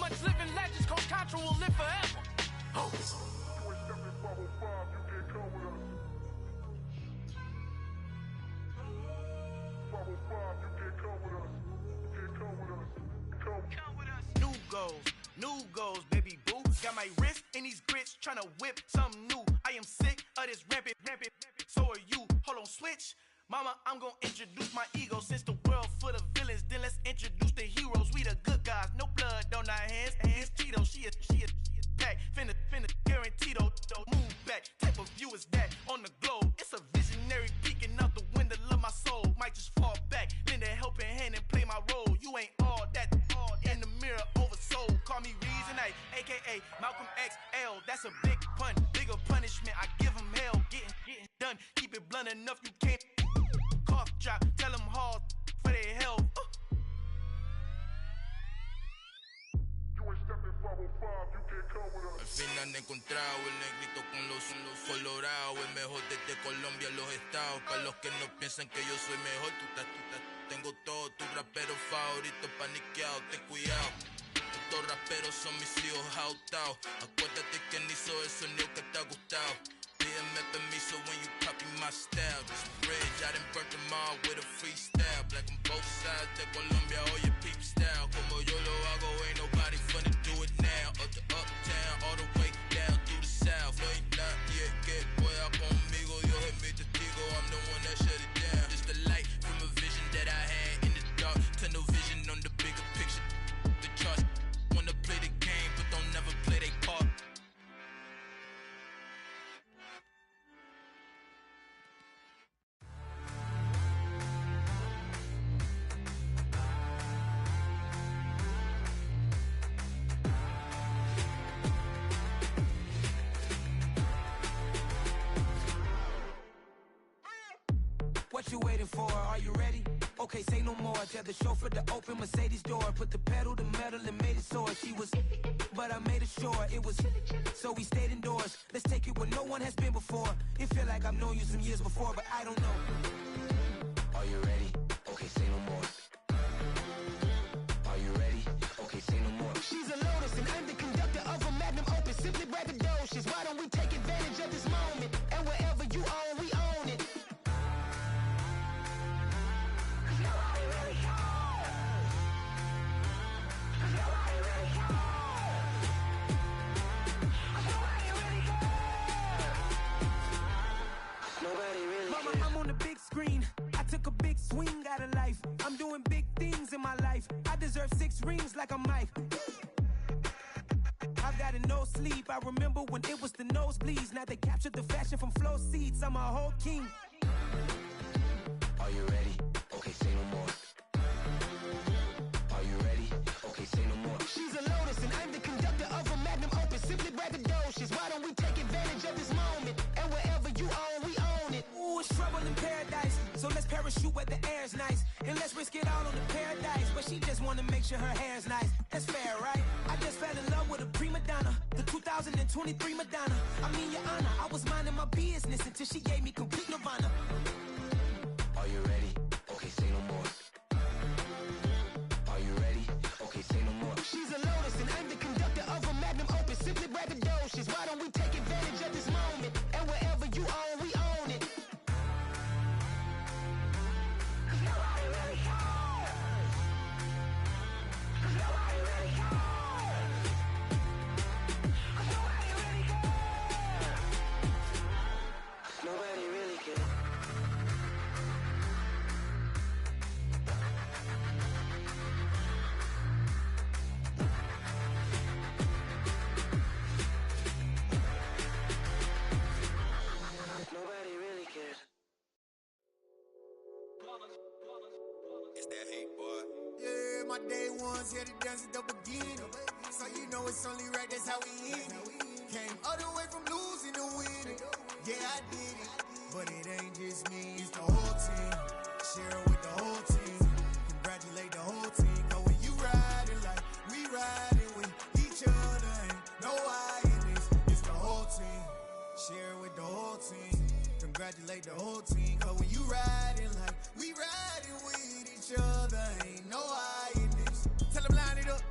much living legends, Coach Contra will live forever. Oh. You ain't stepping 505, you can't come with us. 505, you can't come with us. You can't come with us. Come with us. New goals, baby boo. Got my wrist in these grits, tryna whip something new. I am sick of this rampant. So are you. Hold on, switch. Mama, I'm gonna introduce my ego. Since the world full of villains, then let's introduce the heroes. We the good guys, no blood on our hands. Hands Tito, she a pack. Finna guarantee though. Move back, type of view is that on the globe. It's a visionary peeking out the window of my soul. Might just fall back, lend a helping hand and play my role. You ain't all that in the mirror oversold. Call me Reason A, aka Malcolm XL. That's a big pun, bigger punishment. I give him hell, getting done. Keep it blunt enough, you can't cough drop. Tell them hard for their health. You ain't stepping 505, you can't come with us. Al fin han encontrado el negrito con los colorados, el mejor desde Colombia, los estados. Para los que no piensan que yo soy mejor, tengo todo, tus raperos favoritos paniqueados, ten cuidado. Estos raperos son mis hijos jautados. Acuérdate que ni hizo el sonido que te ha gustado. Pídeme permiso when you copy my style. This bridge, I done burnt them all with a freestyle. Black on both sides de Colombia, oye peep style. Como yo lo hago, ain't nobody finna do it now. Up to uptown, all the way down through the south. No hay nadie que pueda conmigo, Dios es mi testigo. I'm the one that shut it down. Just the light from a vision that I had in the dark. Tunnel vision on the bigger picture. The charts wanna play the game, but don't never play their part. What you waiting for? Are you ready? Okay, say no more. Tell the chauffeur to open Mercedes door. Put the pedal to metal and made it soar. She was, but I made it sure it was. So we stayed indoors. Let's take it where no one has been before. It feel like I've known you some years before, but I don't know. Are you ready? Okay, say no more. Are you ready? Okay, say no more. She's a Lotus and I'm the conductor of a magnum opus. Simply braggadocious. Why don't we take advantage of this moment? And wherever you own, we own it. I took a big swing out of life. I'm doing big things in my life. I deserve 6 rings like I'm Mike. I've gotten no sleep. I remember when it was the nosebleeds. Now they captured the fashion from flow seats. I'm a whole king. Are you ready? Okay, say no more. Are you ready? Okay, say no more. She's a Lotus and I'm the conductor of a magnum opus. Simply braggadocious. Why don't we take advantage of this moment? And wherever you own, we own it. Ooh, it's trouble in paradise. So let's parachute where the air's nice. And let's risk it all on the paradise. But she just wanna make sure her hair's nice. That's fair, right? I just fell in love with a prima donna. The 2023 Madonna. I mean, your honor, I was minding my business until she gave me complete nirvana. Are you ready? Okay, say no more. Are you ready? Okay, say no more. She's a Lotus and I'm the conductor of a magnum opus. Simply braggadocious. Why don't we take advantage of this moment? And wherever you own, we own it. Yeah, the dance at the beginning. So you know it's only right, that's how we end it. Came all the way from losing to winning. Yeah, I did it, but it ain't just me, it's the whole team. Share it with the whole team. Congratulate the whole team. Cause when you riding like we riding with each other, ain't no I in this, it's the whole team. Share it with the whole team. Congratulate the whole team. Cause when you riding like we riding with each other, ain't no I in this. Tell them line it up,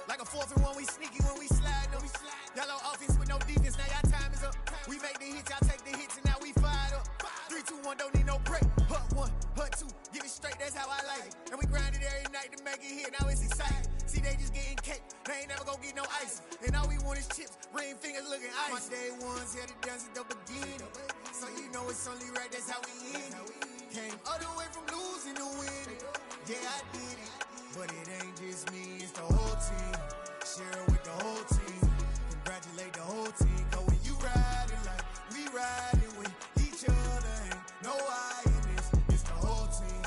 like a 4th and 1 we ain't never gonna get no ice. And all we want is chips, ring fingers looking ice. My day ones had to dance at the beginning. So you know it's only right, that's how we end it. Came all the way from losing to winning. Yeah, I did it. But it ain't just me, it's the whole team. Share it with the whole team. Congratulate the whole team. Cause when you riding like we riding with each other, ain't no I in this. It's the whole team.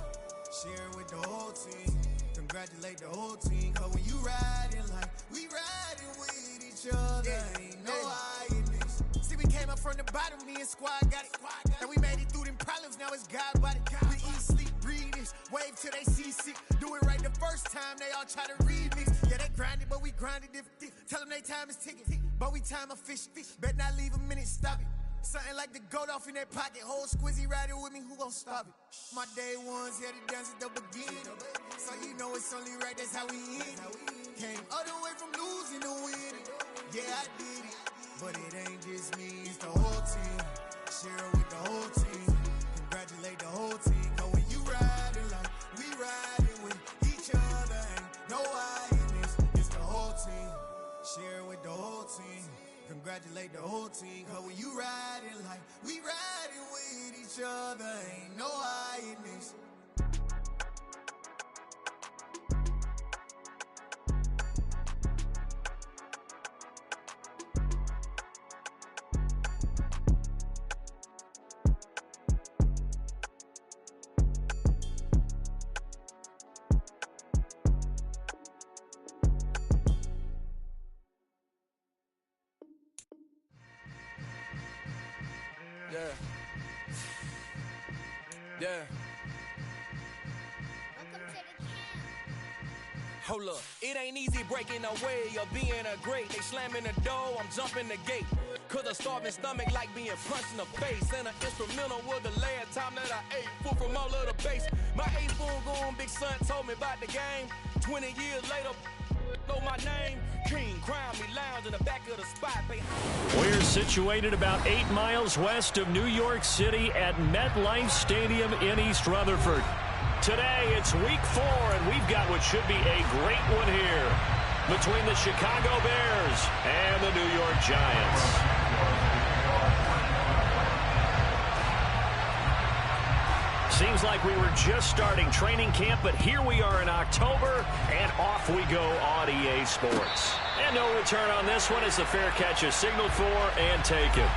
Share it with the whole team. Congratulate the whole team. Cause when you riding like we riding with each other, ain't no I in this. See, we came up from the bottom, me and squad got it. And we made it through them problems, now it's God body. We eat, sleep, breathe this. Wave till they see sick. Do it right the first time, they all try to remix. Yeah, they grinded, but we grinded different. Tell them they time is ticking, but we time a fish. Bet not leave a minute, stop it. Something like the goat off in their pocket. Whole squizzy riding with me, who gon' stop it? My day ones had to dance at the beginning. So you know it's only right, that's how we end it. Came all the way from losing to winning. Yeah, I did it. But it ain't just me, it's the whole team. Share it with the whole team. Congratulate the whole team. Cause when you riding like we riding with each other, ain't no I in this. It's the whole team. Share it with the whole team. Congratulate the whole team. Cause when you riding like we riding with each other, ain't no I in this. Yeah. Hold up, it ain't easy breaking away or being a great. They slamming the door, I'm jumping the gate. Cause a starving stomach like being punched in the face. And an instrumental was the last time that I ate food from all of the base. My ace spoon going, big son told me about the game. 20 years later, know my name. King, crown me, lounge in the back of the spot. We're situated about 8 miles west of New York City at MetLife Stadium in East Rutherford. Today, it's week 4, and we've got what should be a great one here between the Chicago Bears and the New York Giants. Seems like we were just starting training camp, but here we are in October, and off we go on EA Sports. And no return on this one as the fair catch is signaled for and taken.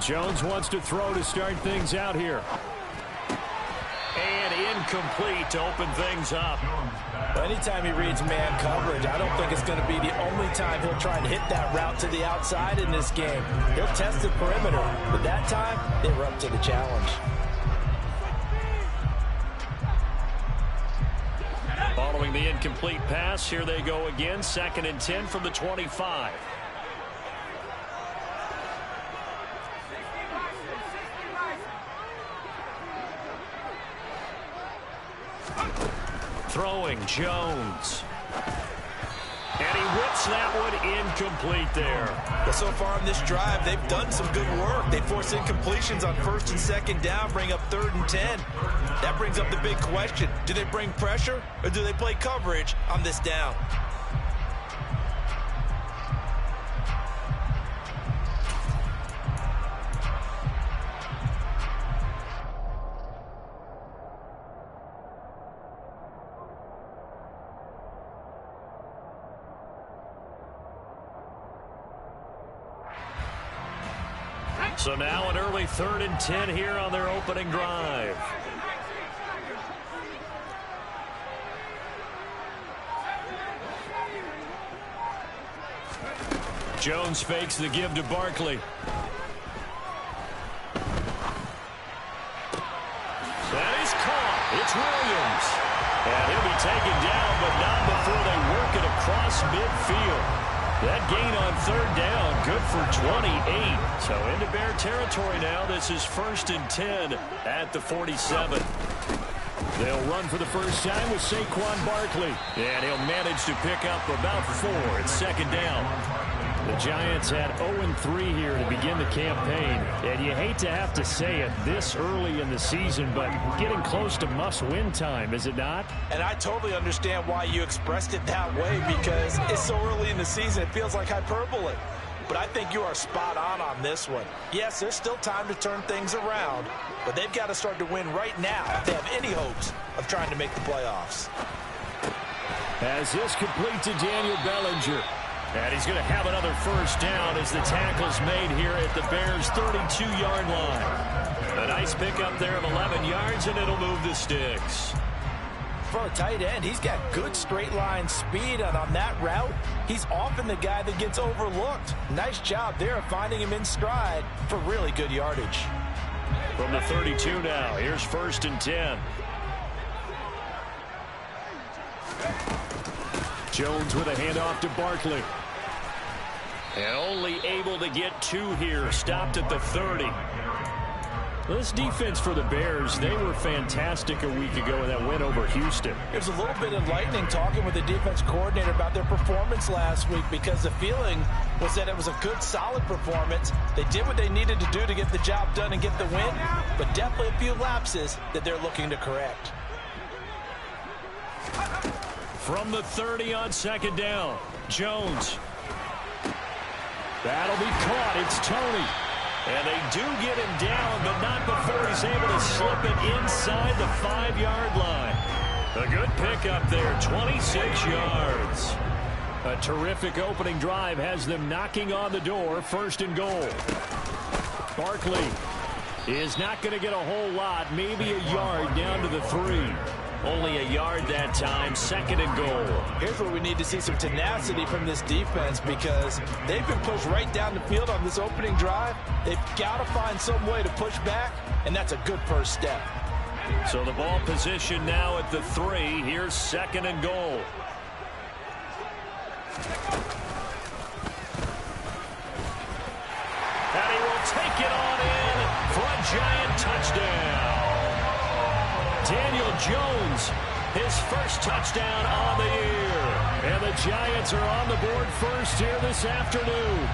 Jones wants to throw to start things out here. And incomplete to open things up. Well, anytime he reads man coverage, I don't think it's going to be the only time he'll try and hit that route to the outside in this game. He'll test the perimeter, but that time, they were up to the challenge. Following the incomplete pass, here they go again. 2nd and 10 from the 25. Throwing Jones. And he whips that one incomplete there. But so far on this drive, they've done some good work. They force incompletions on 1st and 2nd down, bring up 3rd and 10. That brings up the big question. Do they bring pressure or do they play coverage on this down? So now an early 3rd and 10 here on their opening drive. Jones fakes the give to Barkley. That is caught. It's Williams. And he'll be taken down, but not before they work it across midfield. That gain on third down, good for 28. So into Bear territory now. This is 1st and 10 at the 47. They'll run for the first time with Saquon Barkley. And he'll manage to pick up about 4 at 2nd down. The Giants had 0-3 here to begin the campaign. And you hate to have to say it this early in the season, but getting close to must-win time, is it not? And I totally understand why you expressed it that way, because it's so early in the season, it feels like hyperbole. But I think you are spot on this one. Yes, there's still time to turn things around, but they've got to start to win right now if they have any hopes of trying to make the playoffs. As this complete to Daniel Bellinger. And he's going to have another first down as the tackle's made here at the Bears' 32-yard line. A nice pickup there of 11 yards, and it'll move the sticks. For a tight end, he's got good straight line speed, and on that route, he's often the guy that gets overlooked. Nice job there of finding him in stride for really good yardage. From the 32 now, here's 1st and 10. Jones with a handoff to Barkley. And only able to get 2 here, stopped at the 30. This defense for the Bears, they were fantastic a week ago in that win over Houston. It was a little bit enlightening talking with the defense coordinator about their performance last week, because the feeling was that it was a good, solid performance. They did what they needed to do to get the job done and get the win, but definitely a few lapses that they're looking to correct. From the 30 on 2nd down, Jones. That'll be caught. It's Tony. And they do get him down, but not before he's able to slip it inside the 5-yard line. A good pickup there, 26 yards. A terrific opening drive has them knocking on the door, 1st and goal. Barkley is not going to get a whole lot, maybe a yard down to the 3. Only a yard that time, 2nd and goal. Here's where we need to see some tenacity from this defense, because they've been pushed right down the field on this opening drive. They've got to find some way to push back, and that's a good first step. So the ball position now at the 3. Here's 2nd and goal. And he will take it on in for a Giant touchdown. Daniel Jones, his first touchdown on the year. And the Giants are on the board first here this afternoon.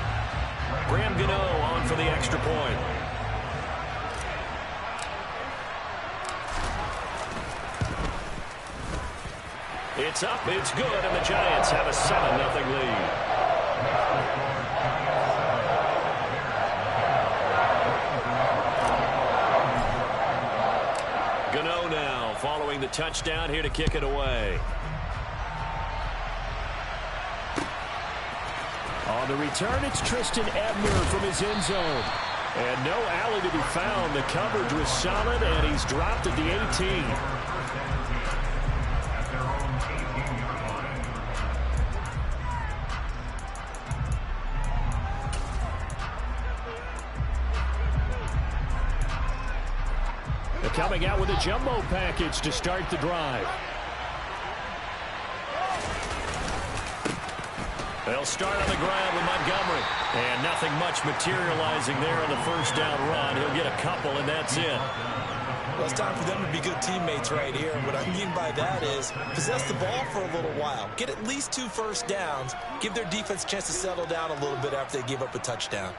Graham Gano on for the extra point. It's up, it's good, and the Giants have a 7-0 lead. Gano now following the touchdown here to kick it away. On the return, it's Tristan Ebner from his end zone. And no alley to be found. The coverage was solid, and he's dropped at the 18. Coming out with a jumbo package to start the drive. They'll start on the ground with Montgomery. And nothing much materializing there on the first down run. He'll get a couple, and that's it. Well, it's time for them to be good teammates right here. And what I mean by that is possess the ball for a little while. Get at least 2 first downs. Give their defense a chance to settle down a little bit after they give up a touchdown.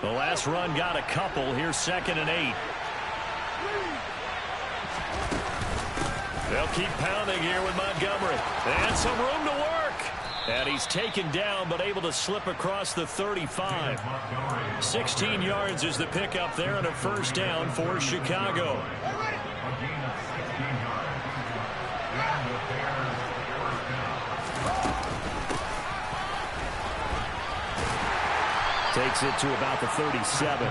The last run got a couple. Here's 2nd and 8. They'll keep pounding here with Montgomery. And some room to work. And he's taken down, but able to slip across the 35. 16 yards is the pickup there, and a first down for Chicago. Takes it to about the 37.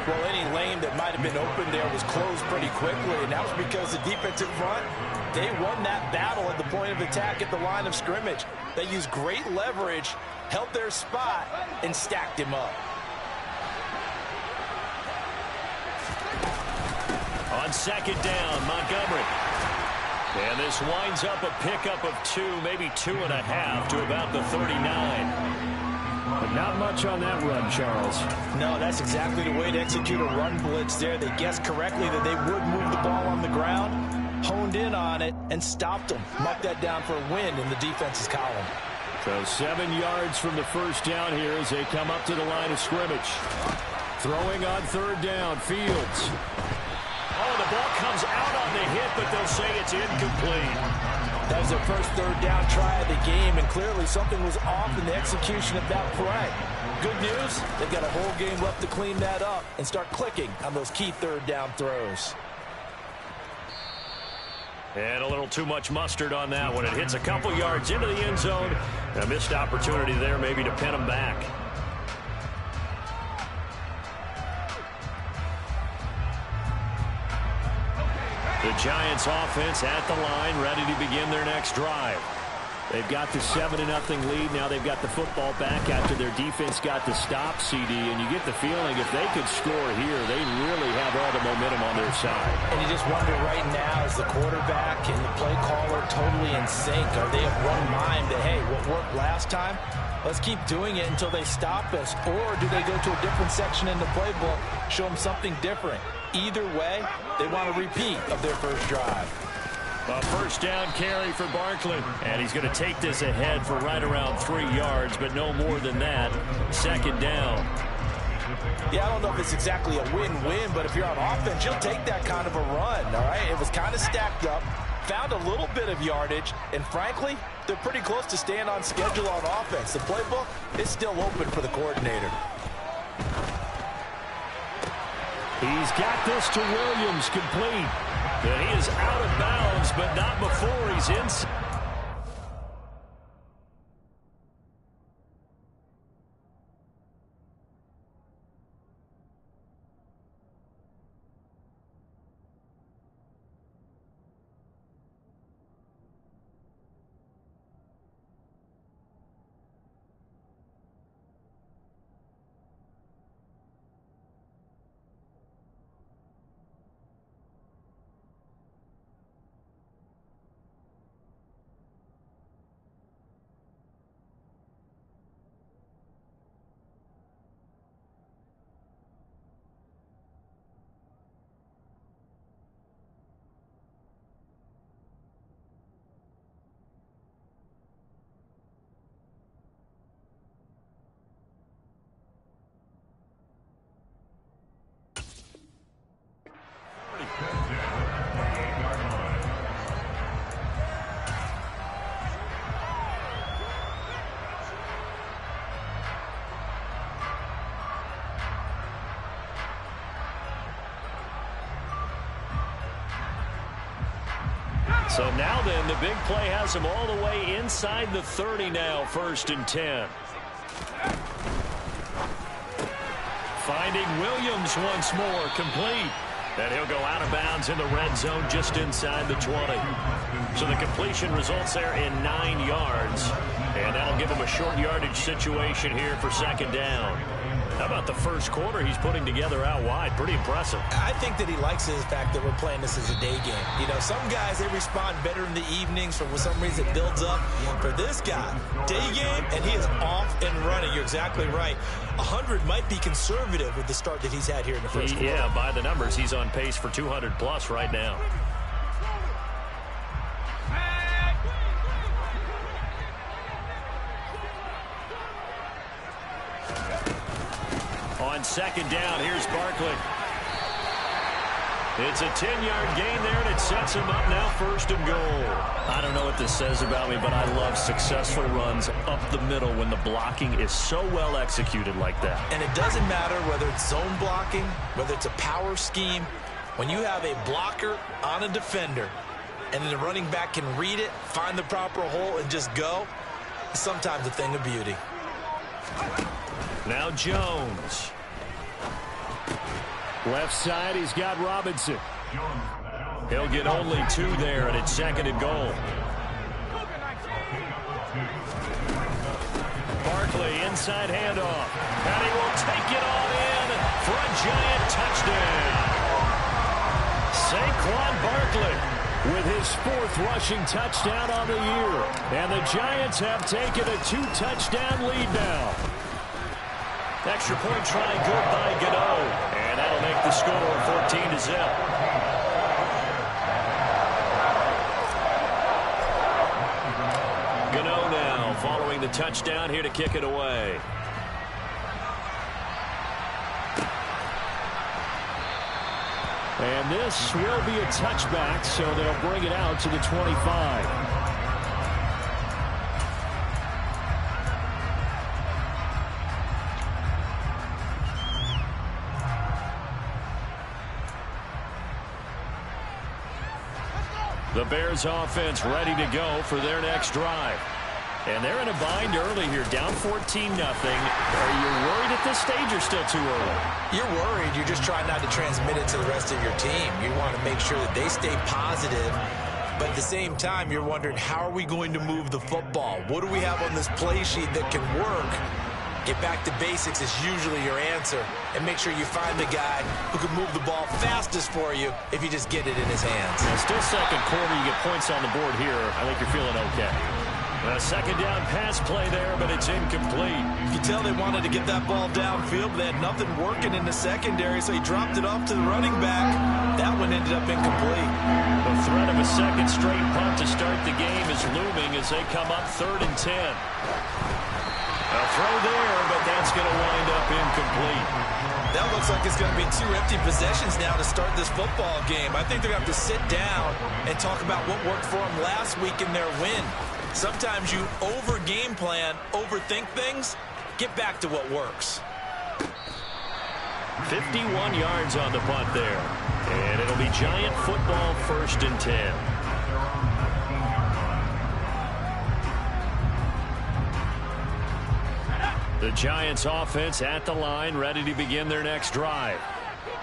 Well, any lane that might have been open there was closed pretty quickly, and that was because the defensive front, they won that battle at the point of attack at the line of scrimmage. They used great leverage, held their spot, and stacked him up. On 2nd down, Montgomery. And this winds up a pickup of 2, maybe 2.5 to about the 39. But not much on that run, Charles. No, that's exactly the way to execute a run blitz there. They guessed correctly that they would move the ball on the ground, honed in on it, and stopped them. Marked that down for a win in the defense's column. So 7 yards from the first down here as they come up to the line of scrimmage. Throwing on third down, Fields. Oh, the ball comes out on the hit, but they'll say it's incomplete. That was their first third down try of the game, and clearly something was off in the execution of that play. Good news, they've got a whole game left to clean that up and start clicking on those key third down throws. And a little too much mustard on that one. It hits a couple yards into the end zone. A missed opportunity there maybe to pin them back. The Giants offense at the line, ready to begin their next drive. They've got the 7-0 lead. Now they've got the football back after their defense got the stop, CD. And you get the feeling if they could score here, they really have all the momentum on their side. And you just wonder right now, is the quarterback and the play caller totally in sync? Are they of one mind that, hey, what worked last time, let's keep doing it until they stop us? Or do they go to a different section in the playbook, show them something different? Either way, they want a repeat of their first drive. A first down carry for Barkley. And he's going to take this ahead for right around 3 yards, but no more than that. Second down. Yeah, I don't know if it's exactly a win-win, but if you're on offense, you'll take that kind of a run, all right? It was kind of stacked up, found a little bit of yardage, and frankly, they're pretty close to staying on schedule on offense. The playbook is still open for the coordinator. He's got this to Williams, complete. And he is out of bounds, but not before he's inside. So now then, the big play has him all the way inside the 30 now, 1st and 10. Finding Williams once more, complete. And he'll go out of bounds in the red zone just inside the 20. So the completion results there in 9 yards. And that'll give him a short yardage situation here for second down. How about the first quarter he's putting together out wide? Pretty impressive. I think that he likes the fact that we're playing this as a day game. You know, some guys, they respond better in the evenings. For some reason, it builds up. For this guy, day game, and he is off and running. You're exactly right. 100 might be conservative with the start that he's had here in the first quarter. Yeah, by the numbers, he's on pace for 200+ right now. On second down, here's Barkley. It's a 10-yard gain there, and it sets him up now 1st and goal. I don't know what this says about me, but I love successful runs up the middle when the blocking is so well executed like that. And it doesn't matter whether it's zone blocking, whether it's a power scheme. When you have a blocker on a defender, and then the running back can read it, find the proper hole, and just go, it's sometimes a thing of beauty. Now Jones. Left side, he's got Robinson. He'll get only 2 there, and it's 2nd and goal. Barkley, inside handoff. And he will take it all in for a Giant touchdown. Saquon Barkley with his 4th rushing touchdown on the year. And the Giants have taken a 2-touchdown lead now. Extra point try good by Gano. And that'll make the score 14-0. Gano now following the touchdown here to kick it away. And this will be a touchback, so they'll bring it out to the 25. The Bears offense ready to go for their next drive. And they're in a bind early here, down 14-0. Are you worried at this stage or still too early? You're worried. You're just trying not to transmit it to the rest of your team. You want to make sure that they stay positive. But at the same time, you're wondering, how are we going to move the football? What do we have on this play sheet that can work? Get back to basics is usually your answer. And make sure you find the guy who can move the ball fastest for you if you just get it in his hands. Now, still second quarter, you get points on the board here. I think you're feeling okay. A second down pass play there, but it's incomplete. You can tell they wanted to get that ball downfield, but they had nothing working in the secondary, so he dropped it off to the running back. That one ended up incomplete. The threat of a second straight punt to start the game is looming as they come up 3rd and 10. A throw there, but that's going to wind up incomplete. That looks like it's going to be 2 empty possessions now to start this football game. I think they're going to have to sit down and talk about what worked for them last week in their win. Sometimes you over-game plan, overthink things, get back to what works. 51 yards on the punt there. And it'll be Giant football 1st and 10. The Giants offense at the line, ready to begin their next drive.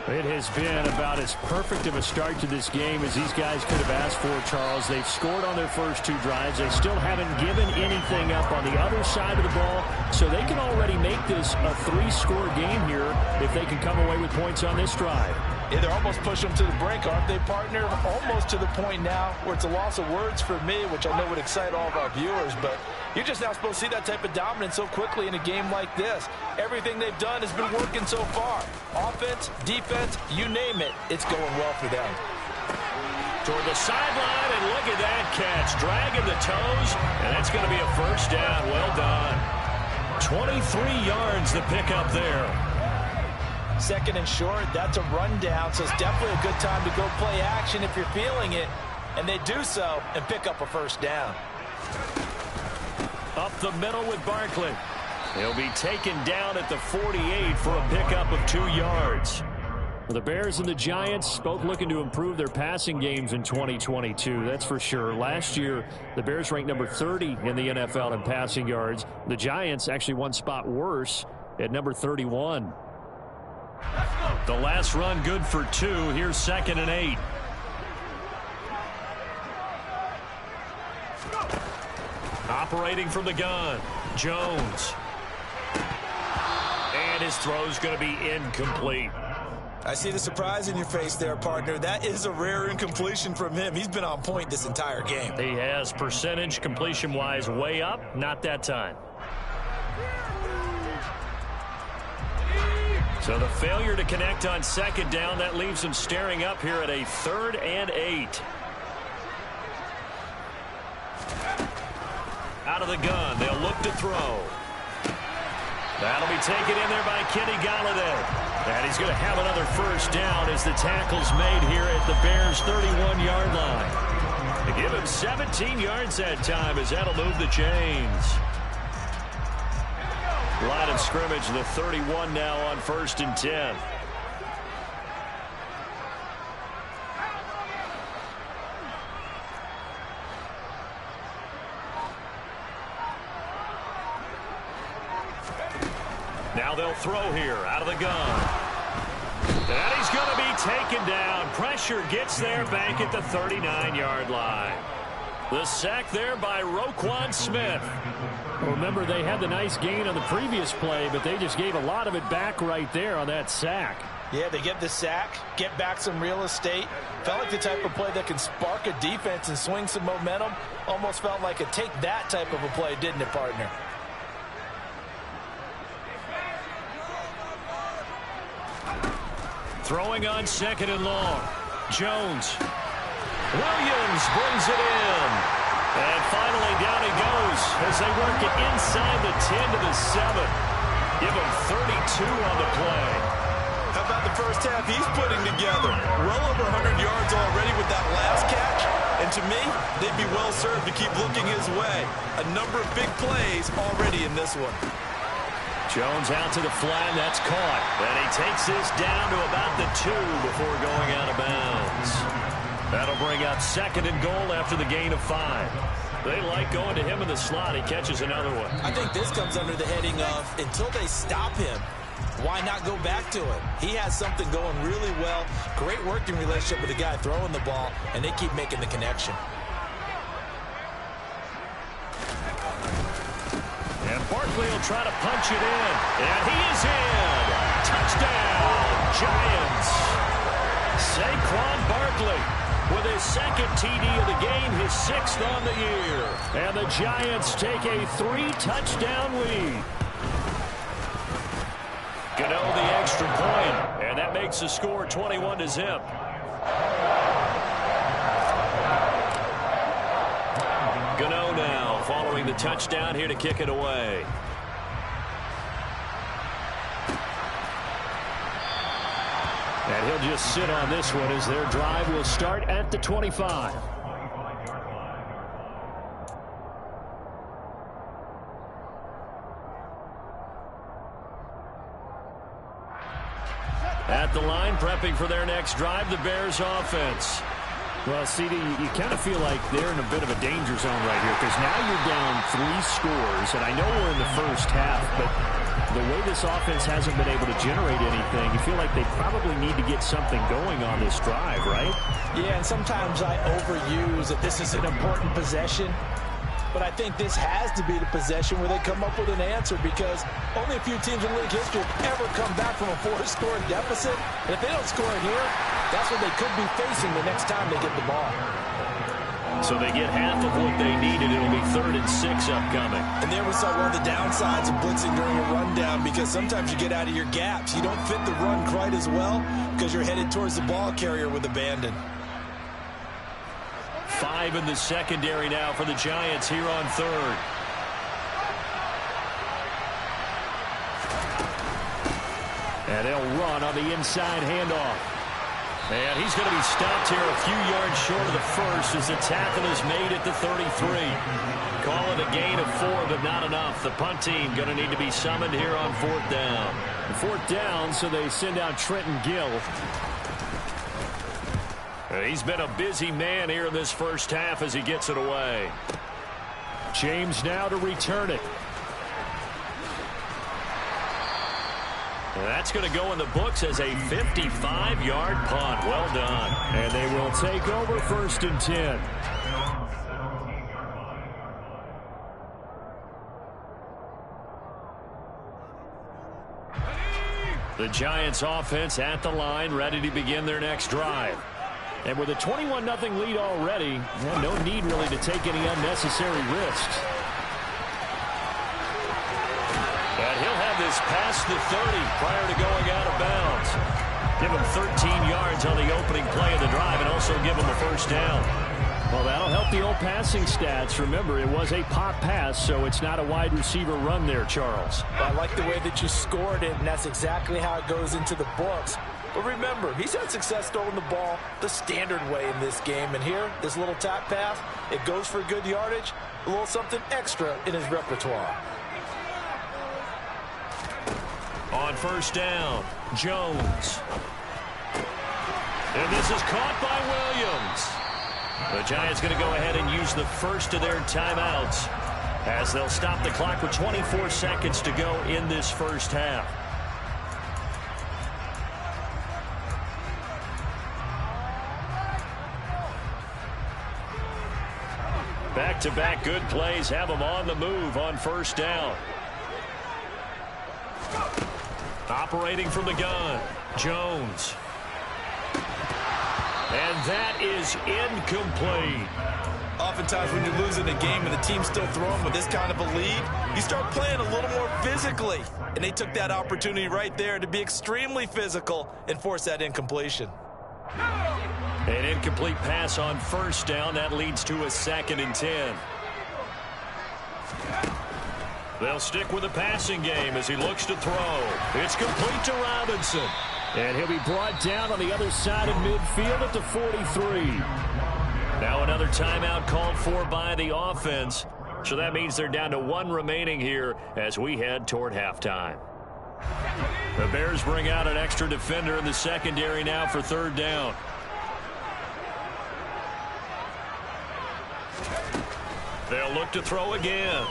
It has been about as perfect of a start to this game as these guys could have asked for, Charles. They've scored on their first 2 drives. They still haven't given anything up on the other side of the ball, so they can already make this a 3-score game here if they can come away with points on this drive. Yeah, they're almost pushing them to the brink, aren't they, partner? Almost to the point now where it's a loss of words for me, which I know would excite all of our viewers, but you're just not supposed to see that type of dominance so quickly in a game like this. Everything they've done has been working so far. Offense, defense, you name it, it's going well for them. Toward the sideline, and look at that catch. Dragging the toes, and that's going to be a 1st down. Well done. 23 yards the pickup there. 2nd and short, that's a rundown, so it's definitely a good time to go play action if you're feeling it. And they do so and pick up a 1st down. Up the middle with Barkley. He'll be taken down at the 48 for a pickup of 2 yards. The Bears and the Giants both looking to improve their passing games in 2022, that's for sure. Last year, the Bears ranked number 30 in the NFL in passing yards. The Giants actually one spot worse at number 31. The last run good for 2. Here's 2nd and 8. Operating from the gun, Jones. And his throw's going to be incomplete. I see the surprise in your face there, partner. That is a rare incompletion from him. He's been on point this entire game. He has, percentage completion-wise way up. Not that time. So the failure to connect on 2nd down, that leaves him staring up here at a 3rd and 8. Out of the gun, they'll look to throw. That'll be taken in there by Kenny Golladay. And he's going to have another 1st down as the tackle's made here at the Bears' 31-yard line. To give him 17 yards that time as that'll move the chains. Line of scrimmage, the 31 now on 1st and 10. Now they'll throw here out of the gun. And he's going to be taken down. Pressure gets there back at the 39-yard line. The sack there by Roquan Smith. Remember, they had the nice gain on the previous play, but they just gave a lot of it back right there on that sack. Yeah, they get the sack, get back some real estate. Felt like the type of play that can spark a defense and swing some momentum. Almost felt like a take that type of a play, didn't it, partner? Throwing on 2nd and long. Jones. Williams brings it in. And finally down he goes as they work it inside the 10 to the 7. Give him 32 on the play. How about the first half he's putting together? Well over 100 yards already with that last catch. And to me, they'd be well served to keep looking his way. A number of big plays already in this one. Jones out to the flat, that's caught. And he takes this down to about the 2 before going out of bounds. That'll bring up 2nd and goal after the gain of 5. They like going to him in the slot. He catches another one. I think this comes under the heading of until they stop him, why not go back to it? He has something going really well. Great working relationship with the guy throwing the ball, and they keep making the connection. And Barkley will try to punch it in. And he is in. Touchdown, Giants. Saquon Barkley with his 2nd TD of the game, his 6th on the year. And the Giants take a 3-touchdown lead. Gano the extra point, and that makes the score 21-0. Gano now following the touchdown here to kick it away. And he'll just sit on this one as their drive will start at the 25. At the line, prepping for their next drive, the Bears offense. Well, CD, you kind of feel like they're in a bit of a danger zone right here because now you're down 3 scores, and I know we're in the first half, but the way this offense hasn't been able to generate anything, you feel like they probably need to get something going on this drive, right? Yeah, and sometimes I overuse that this is an important possession, but I think this has to be the possession where they come up with an answer because only a few teams in league history have ever come back from a 4-score deficit. And if they don't score it here, that's what they could be facing the next time they get the ball. So they get half of what they needed. It'll be 3rd and 6 upcoming. And there we saw one of the downsides of blitzing during a rundown because sometimes you get out of your gaps. You don't fit the run quite as well because you're headed towards the ball carrier with abandon. 5 in the secondary now for the Giants here on 3rd. And they'll run on the inside handoff. And he's going to be stopped here a few yards short of the first as the tackle is made at the 33. Call it a gain of 4, but not enough. The punt team going to need to be summoned here on 4th down. 4th down, so they send out Trenton Gill. He's been a busy man here in this first half as he gets it away. James now to return it. That's going to go in the books as a 55-yard punt. Well done. And they will take over 1st and 10. The Giants offense at the line, ready to begin their next drive. And with a 21-0 lead already, no need really to take any unnecessary risks. And he'll have this past the 30 prior to going out of bounds. Give him 13 yards on the opening play of the drive and also give him a 1st down. Well, that'll help the old passing stats. Remember, it was a pop pass, so it's not a wide receiver run there, Charles. I like the way that you scored it, and that's exactly how it goes into the books. But remember, he's had success throwing the ball the standard way in this game. And here, this little tap pass, it goes for good yardage, a little something extra in his repertoire. On 1st down, Jones. And this is caught by Williams. The Giants going to go ahead and use the first of their timeouts as they'll stop the clock with 24 seconds to go in this first half. Back-to-back good plays have them on the move on 1st down. Operating from the gun, Jones. And that is incomplete. Oftentimes when you're losing a game and the team's still throwing with this kind of a lead, you start playing a little more physically. And they took that opportunity right there to be extremely physical and force that incompletion. An incomplete pass on first down. That leads to a 2nd and 10. They'll stick with the passing game as he looks to throw. It's complete to Robinson. And he'll be brought down on the other side of midfield at the 43. Now another timeout called for by the offense. So that means they're down to 1 remaining here as we head toward halftime. The Bears bring out an extra defender in the secondary now for 3rd down. They'll look to throw again.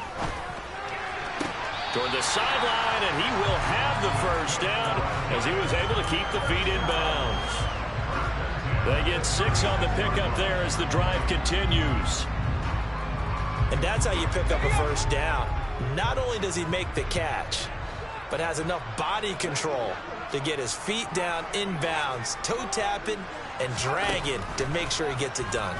Toward the sideline, and he will have the first down as he was able to keep the feet in bounds. They get 6 on the pickup there as the drive continues. And that's how you pick up a first down. Not only does he make the catch, but has enough body control to get his feet down in bounds, toe tapping and dragging to make sure he gets it done.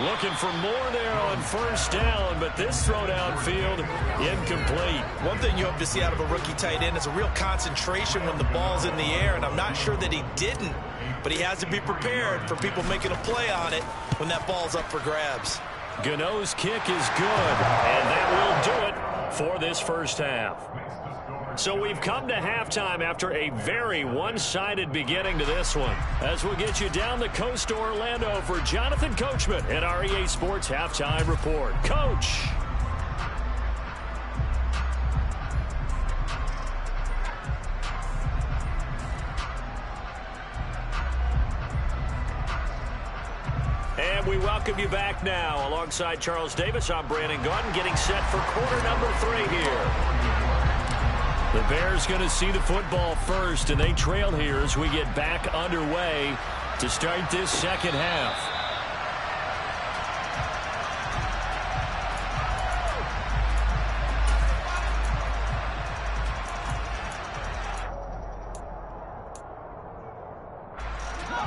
Looking for more there on first down, but this throw downfield incomplete. One thing you hope to see out of a rookie tight end is a real concentration when the ball's in the air, and I'm not sure that he didn't, but he has to be prepared for people making a play on it when that ball's up for grabs. Gano's kick is good, and that will do it for this first half. So we've come to halftime after a very one-sided beginning to this one. As we'll get you down the coast to Orlando for Jonathan Coachman and our EA Sports Halftime Report. Coach. And we welcome you back now. Alongside Charles Davis, I'm Brandon Gaudin, getting set for quarter number 3 here. The Bears going to see the football first, and they trail here as we get back underway to start this second half.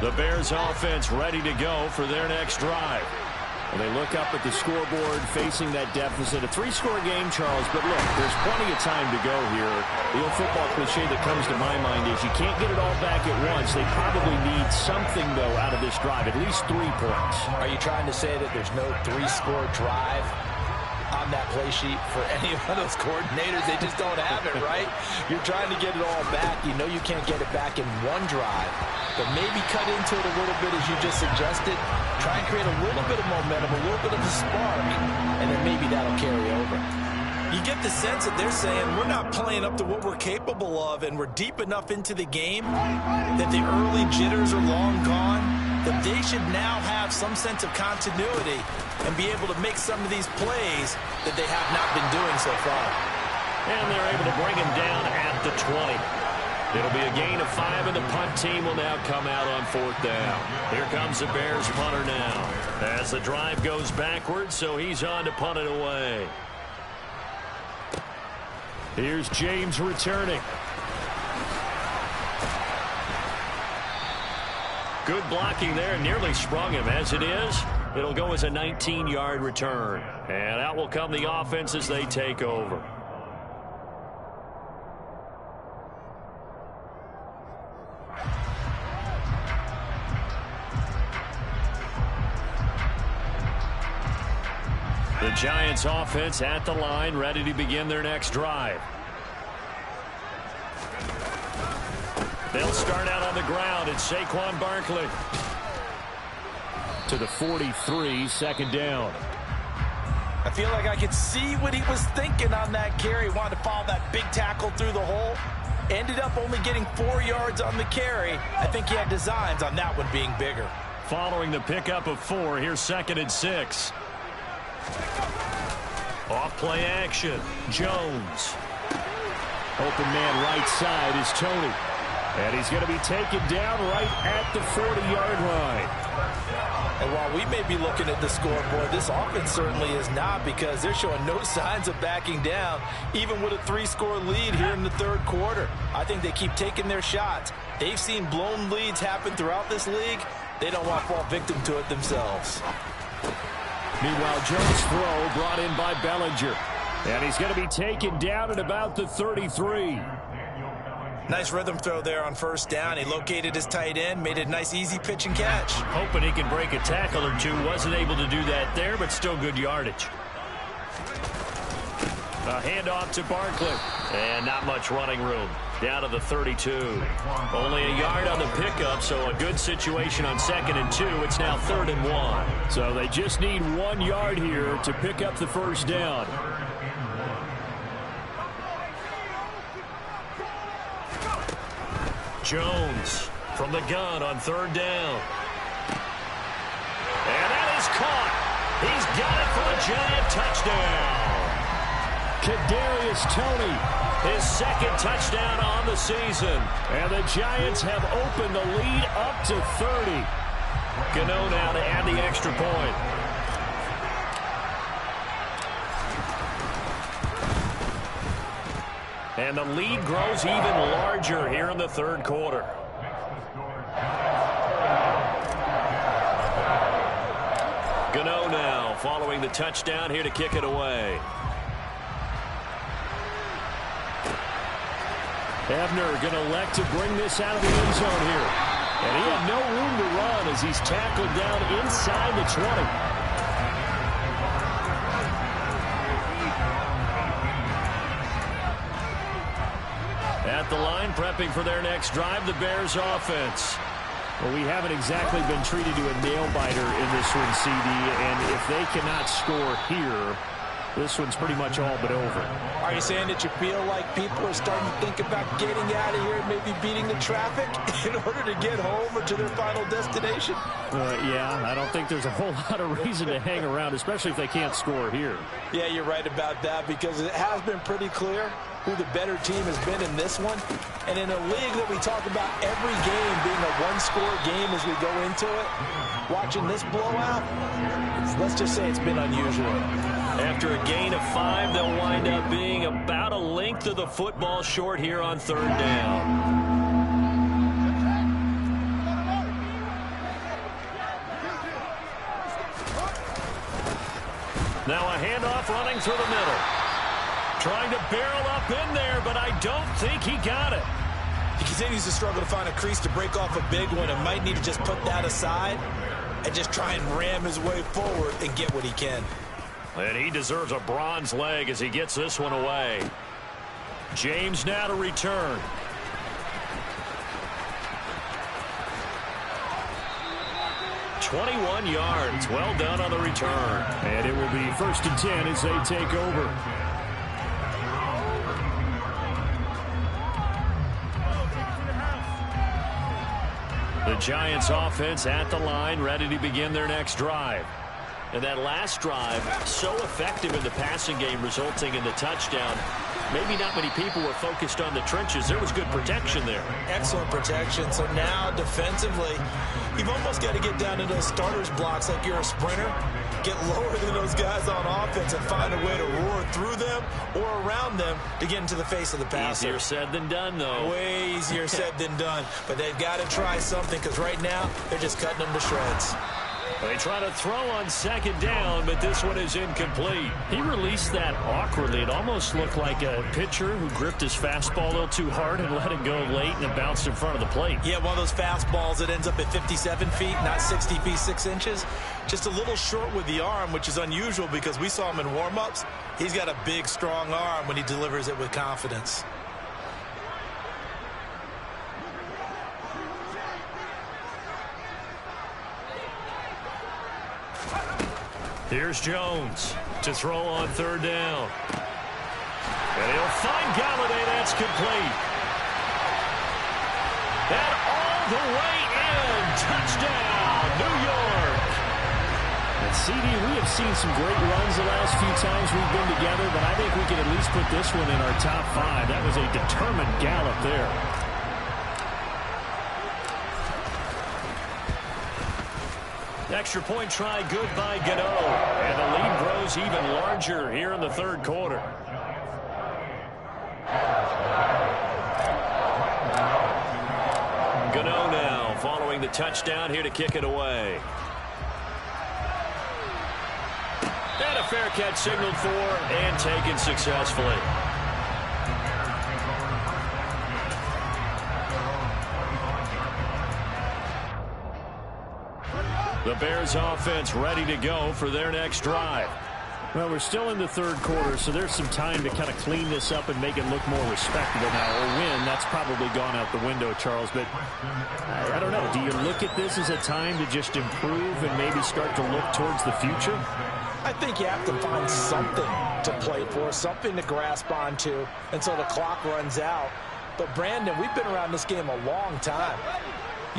The Bears offense ready to go for their next drive. Well, they look up at the scoreboard facing that deficit. A 3-score game, Charles, but look, there's plenty of time to go here. The old football cliche that comes to my mind is you can't get it all back at once. They probably need something, though, out of this drive, at least 3 points. Are you trying to say that there's no 3-score drive on that play sheet for any of those coordinators? They just don't have it, right? You're trying to get it all back. You know you can't get it back in one drive, but maybe cut into it a little bit as you just suggested. Try and create a little bit of momentum, a little bit of a spark, and then maybe that'll carry over. You get the sense that they're saying we're not playing up to what we're capable of, and we're deep enough into the game that the early jitters are long gone, that they should now have some sense of continuity and be able to make some of these plays that they have not been doing so far. And they're able to bring him down at the 20. It'll be a gain of 5, and the punt team will now come out on 4th down. Here comes the Bears punter now as the drive goes backwards, so he's on to punt it away. Here's James returning. Good blocking there, nearly sprung him. As it is, it'll go as a 19-yard return. And out will come the offense as they take over. The Giants offense at the line, ready to begin their next drive. They'll start out on the ground. It's Saquon Barkley. To the 43, 2nd down. I feel like I could see what he was thinking on that carry. Wanted to follow that big tackle through the hole. Ended up only getting 4 yards on the carry. I think he had designs on that one being bigger. Following the pickup of 4, here's 2nd and 6. Off play action. Jones. Open man right side is Tony. And he's going to be taken down right at the 40-yard line. And while we may be looking at the scoreboard, this offense certainly is not, because they're showing no signs of backing down, even with a 3-score lead here in the third quarter. I think they keep taking their shots. They've seen blown leads happen throughout this league. They don't want to fall victim to it themselves. Meanwhile, Jones' throw brought in by Bellinger. And he's going to be taken down at about the 33. Nice rhythm throw there on first down. He located his tight end, made a nice easy pitch and catch. Hoping he can break a tackle or two. Wasn't able to do that there, but still good yardage. A handoff to Barkley. And not much running room. Down to the 32. Only a yard on the pickup, so a good situation on 2nd and 2. It's now 3rd and 1. So they just need 1 yard here to pick up the first down. Jones from the gun on 3rd down. And that is caught. He's got it for a Giant touchdown. Kadarius Toney, his 2nd touchdown on the season. And the Giants have opened the lead up to 30. Gano now to add the extra point. And the lead grows even larger here in the third quarter. Gano now following the touchdown here to kick it away. Ebner going to elect to bring this out of the end zone here. And he had no room to run as he's tackled down inside the 20. At the line, prepping for their next drive, the Bears offense. Well, we haven't exactly been treated to a nail-biter in this one, CD, and if they cannot score here, this one's pretty much all but over. Are you saying that you feel like people are starting to think about getting out of here and maybe beating the traffic in order to get home or to their final destination? Yeah, I don't think there's a whole lot of reason to hang around, especially if they can't score here. Yeah, you're right about that, because it has been pretty clear who the better team has been in this one. And in a league that we talk about every game being a one-score game as we go into it, watching this blowout, let's just say it's been unusual. After a gain of 5, they'll wind up being about a length of the football short here on 3rd down. Now a handoff running through the middle. Trying to barrel up in there, but I don't think he got it. He continues to struggle to find a crease to break off a big one and might need to just put that aside and just try and ram his way forward and get what he can. And he deserves a bronze leg as he gets this one away. James now to return. "21 yards. Well done on the return. And it will be 1st and 10 as they take over. The Giants offense at the line, ready to begin their next drive. And that last drive, so effective in the passing game, resulting in the touchdown. Maybe not many people were focused on the trenches. There was good protection there. Excellent protection. So now, defensively, you've almost got to get down to those starters blocks like you're a sprinter. Get lower than those guys on offense and find a way to roar through them or around them to get into the face of the passer. Easier said than done, though. Way easier said than done. But they've got to try something, because right now, they're just cutting them to shreds. They try to throw on 2nd down, but this one is incomplete. He released that awkwardly. It almost looked like a pitcher who gripped his fastball a little too hard and let it go late, and it bounced in front of the plate. Yeah, one of those fastballs that ends up at 57 feet, not 60 feet 6 inches. Just a little short with the arm, which is unusual because we saw him in warm-ups. He's got a big, strong arm when he delivers it with confidence. Here's Jones to throw on 3rd down. And he'll find Galladay. That's complete. And all the way in. Touchdown, New York. And CD, we have seen some great runs the last few times we've been together, but I think we can at least put this one in our top 5. That was a determined gallop there. Extra point try good by Gano. And the lead grows even larger here in the third quarter. Gano now following the touchdown here to kick it away. And a fair catch signaled for and taken successfully. The Bears offense ready to go for their next drive. Well, we're still in the third quarter, so there's some time to kind of clean this up and make it look more respectable now. Or win, that's probably gone out the window, Charles. But I don't know. Do you look at this as a time to just improve and maybe start to look towards the future? I think you have to find something to play for, something to grasp onto until the clock runs out. But, Brandon, we've been around this game a long time.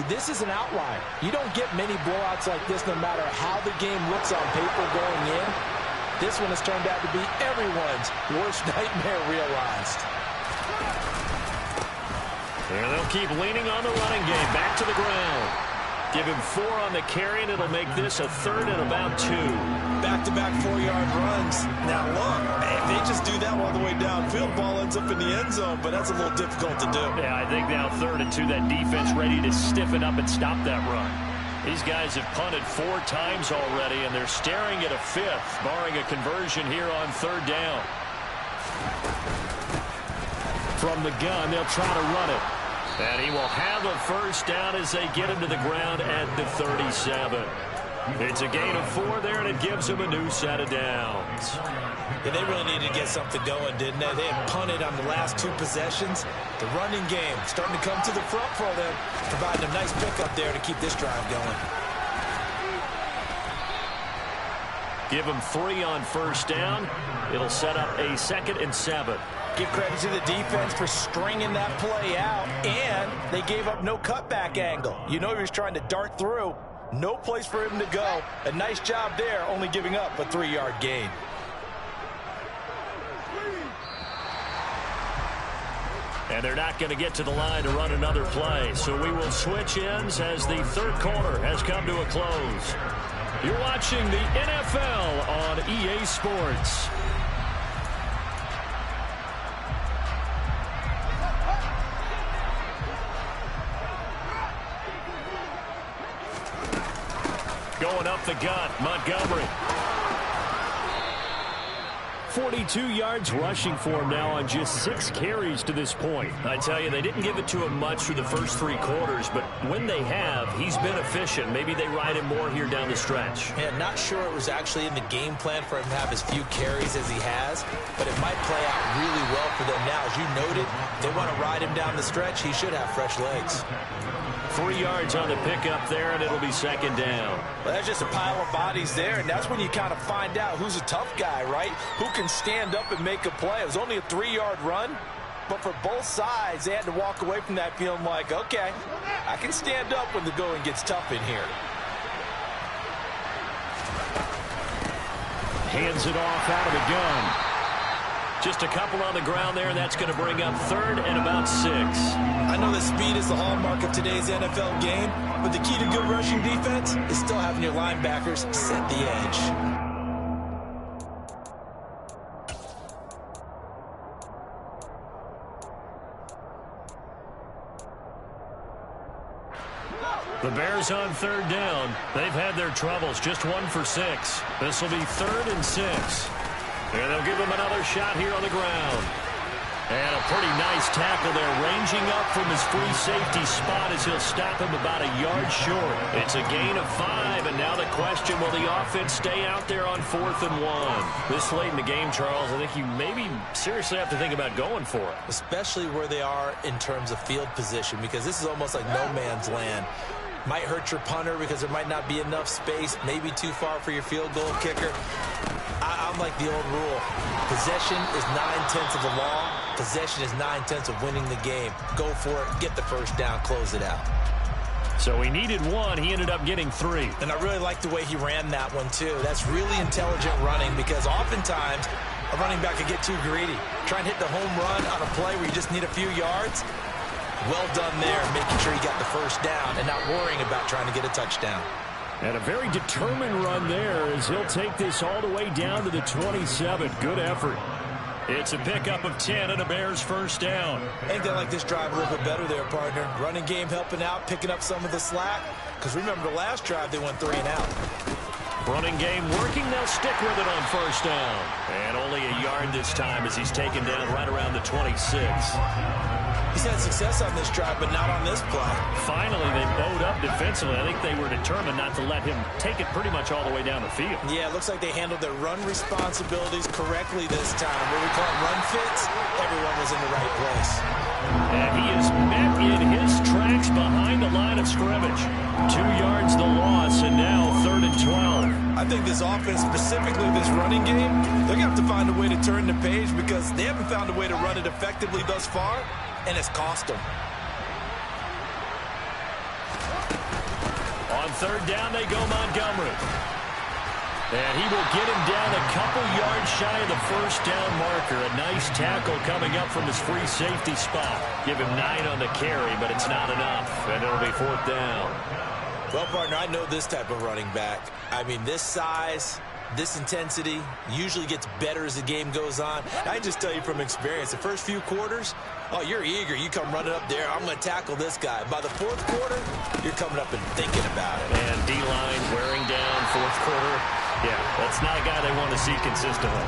This is an outlier. You don't get many blowouts like this no matter how the game looks on paper going in. This one has turned out to be everyone's worst nightmare realized. And they'll keep leaning on the running game. Back to the ground. Give him 4 on the carry, and it'll make this a 3rd and about 2. Back-to-back 4-yard runs. Now, look, if they just do that all the way downfield, ball ends up in the end zone, but that's a little difficult to do. Yeah, I think now 3rd and 2, that defense ready to stiffen up and stop that run. These guys have punted 4 times already, and they're staring at a 5th, barring a conversion here on 3rd down. From the gun, they'll try to run it. And he will have a first down as they get him to the ground at the 37. It's a gain of 4 there, and it gives him a new set of downs. Yeah, they really needed to get something going, didn't they? They had punted on the last 2 possessions. The running game starting to come to the front for them, providing a nice pickup there to keep this drive going. Give him 3 on first down. It'll set up a 2nd and 7. Give credit to the defense for stringing that play out, and they gave up no cutback angle. You know he was trying to dart through. No place for him to go. A nice job there, only giving up a 3-yard gain. And they're not going to get to the line to run another play. So we will switch ends as the third quarter has come to a close. You're watching the NFL on EA Sports. Going up the gut, Montgomery. 42 yards rushing for him now on just 6 carries to this point. I tell you, they didn't give it to him much through the first 3 quarters, but when they have, he's been efficient. Maybe they ride him more here down the stretch. Yeah, not sure it was actually in the game plan for him to have as few carries as he has, but it might play out really well for them now. As you noted, they want to ride him down the stretch. He should have fresh legs. 3 yards on the pickup there, and it'll be 2nd down. Well, that's just a pile of bodies there, and that's when you kind of find out who's a tough guy, right? Who can stand up and make a play. It was only a 3-yard run, but for both sides, they had to walk away from that feeling like, okay, I can stand up when the going gets tough in here. Hands it off out of the gun. Just a couple on the ground there, and that's going to bring up 3rd and about 6. I know that speed is the hallmark of today's NFL game, but the key to good rushing defense is still having your linebackers set the edge. The Bears on 3rd down. They've had their troubles, just 1 for 6. This will be 3rd and 6. And they'll give him another shot here on the ground. And a pretty nice tackle there, ranging up from his free safety spot as he'll stop him about a yard short. It's a gain of 5, and now the question, will the offense stay out there on 4th and 1? This late in the game, Charles, I think you maybe seriously have to think about going for it. Especially where they are in terms of field position, because this is almost like no man's land. Might hurt your punter because there might not be enough space, maybe too far for your field goal kicker. I'm like the old rule. Possession is 9/10 of the law. Possession is 9/10 of winning the game. Go for it. Get the first down. Close it out. So he needed 1. He ended up getting 3. And I really like the way he ran that one, too. That's really intelligent running because oftentimes a running back could get too greedy. Try and hit the home run on a play where you just need a few yards. Well done there, making sure he got the first down and not worrying about trying to get a touchdown. And a very determined run there as he'll take this all the way down to the 27. Good effort. It's a pickup of 10 and a Bears first down. I think they like this drive a little bit better there, partner. Running game helping out, picking up some of the slack. Because remember the last drive, they went 3 and out. Running game working. They'll stick with it on first down. And only a yard this time as he's taken down right around the 26. He's had success on this drive, but not on this play. Finally, they bowed up defensively. I think they were determined not to let him take it pretty much all the way down the field. Yeah, it looks like they handled their run responsibilities correctly this time. What we call run fits, everyone was in the right place. And he is met in his tracks behind the line of scrimmage. 2 yards the loss, and now 3rd and 12. I think this offense, specifically this running game, they're going to have to find a way to turn the page because they haven't found a way to run it effectively thus far, and it's cost them. On 3rd down, they go Montgomery. And he will get him down a couple yards shy of the first down marker. A nice tackle coming up from his free safety spot. Give him 9 on the carry, but it's not enough, and it'll be 4th down. Well, partner, I know this type of running back. I mean, this size, this intensity usually gets better as the game goes on. I can just tell you from experience, the first few quarters, oh, you're eager. You come running up there. I'm going to tackle this guy. By the 4th quarter, you're coming up and thinking about it. And D-line wearing down 4th quarter. Yeah, that's not a guy they want to see consistently.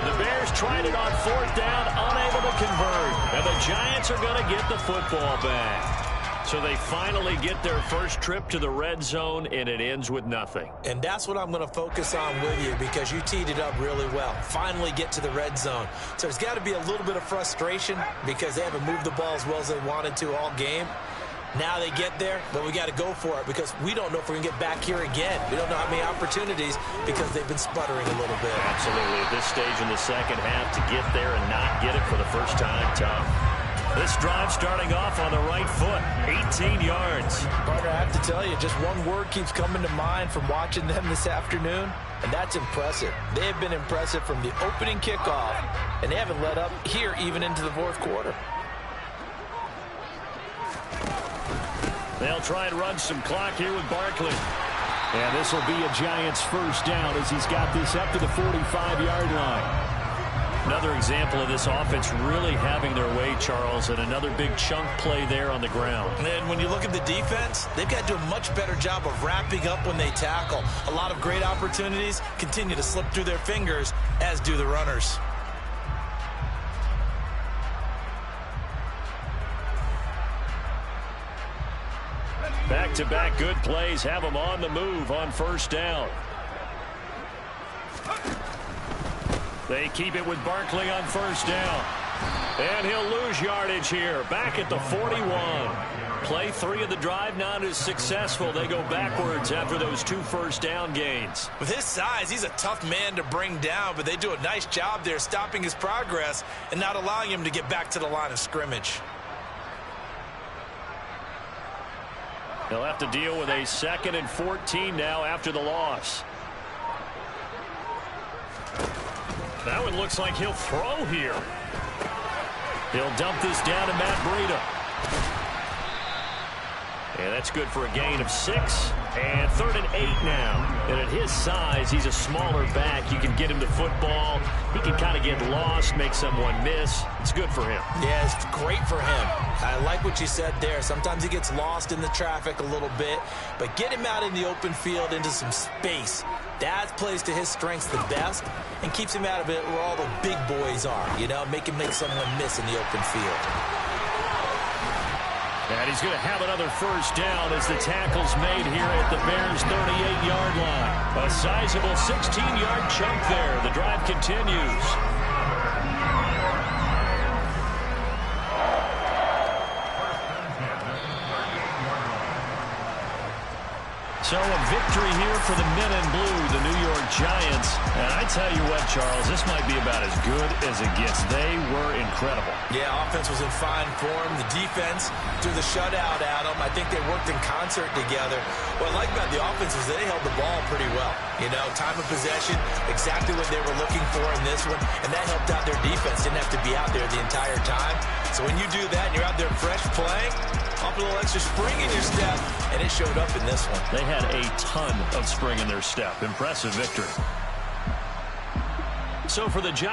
The Bears tried it on 4th down, unable to convert. And the Giants are going to get the football back. So they finally get their first trip to the red zone, and it ends with nothing. And that's what I'm going to focus on with you because you teed it up really well. Finally get to the red zone. So there's got to be a little bit of frustration because they haven't moved the ball as well as they wanted to all game. Now they get there, but we got to go for it because we don't know if we're going to get back here again. We don't know how many opportunities because they've been sputtering a little bit. Absolutely. At this stage in the second half, to get there and not get it for the first time, tough. This drive starting off on the right foot, 18 yards. Partner, I have to tell you, just one word keeps coming to mind from watching them this afternoon, and that's impressive. They have been impressive from the opening kickoff, and they haven't let up here even into the 4th quarter. They'll try and run some clock here with Barkley. And this will be a Giants first down as he's got this up to the 45-yard line. Another example of this offense really having their way, Charles, and another big chunk play there on the ground. And when you look at the defense, they've got to do a much better job of wrapping up when they tackle. A lot of great opportunities continue to slip through their fingers, as do the runners. Back-to-back good plays have them on the move on first down. They keep it with Barkley on first down. And he'll lose yardage here. Back at the 41. Play 3 of the drive not as successful. They go backwards after those 2 first down gains. With his size, he's a tough man to bring down, but they do a nice job there stopping his progress and not allowing him to get back to the line of scrimmage. They'll have to deal with a 2nd and 14 now after the loss. That one looks like he'll throw here. He'll dump this down to Matt Breida. And that's good for a gain of 6. And 3rd and 8 now. And at his size, he's a smaller back. You can get him the football. He can kind of get lost, make someone miss. It's good for him. Yeah, it's great for him. I like what you said there. Sometimes he gets lost in the traffic a little bit. But get him out in the open field into some space. That plays to his strengths the best and keeps him out of it where all the big boys are. You know, make someone miss in the open field. And he's going to have another first down as the tackle's made here at the Bears' 38-yard line. A sizable 16-yard chunk there. The drive continues. So a victory here for the men in blue, the New York Giants. And I tell you what, Charles, this might be about as good as it gets. They were incredible. Yeah, offense was in fine form. The defense threw the shutout at them. I think they worked in concert together. What I like about the offense is they held the ball pretty well. You know, time of possession, exactly what they were looking for in this one. And that helped out their defense. Didn't have to be out there the entire time. So when you do that and you're out there fresh playing, pump a little extra spring in your step, and it showed up in this one. They had had a ton of spring in their step. Impressive victory. So for the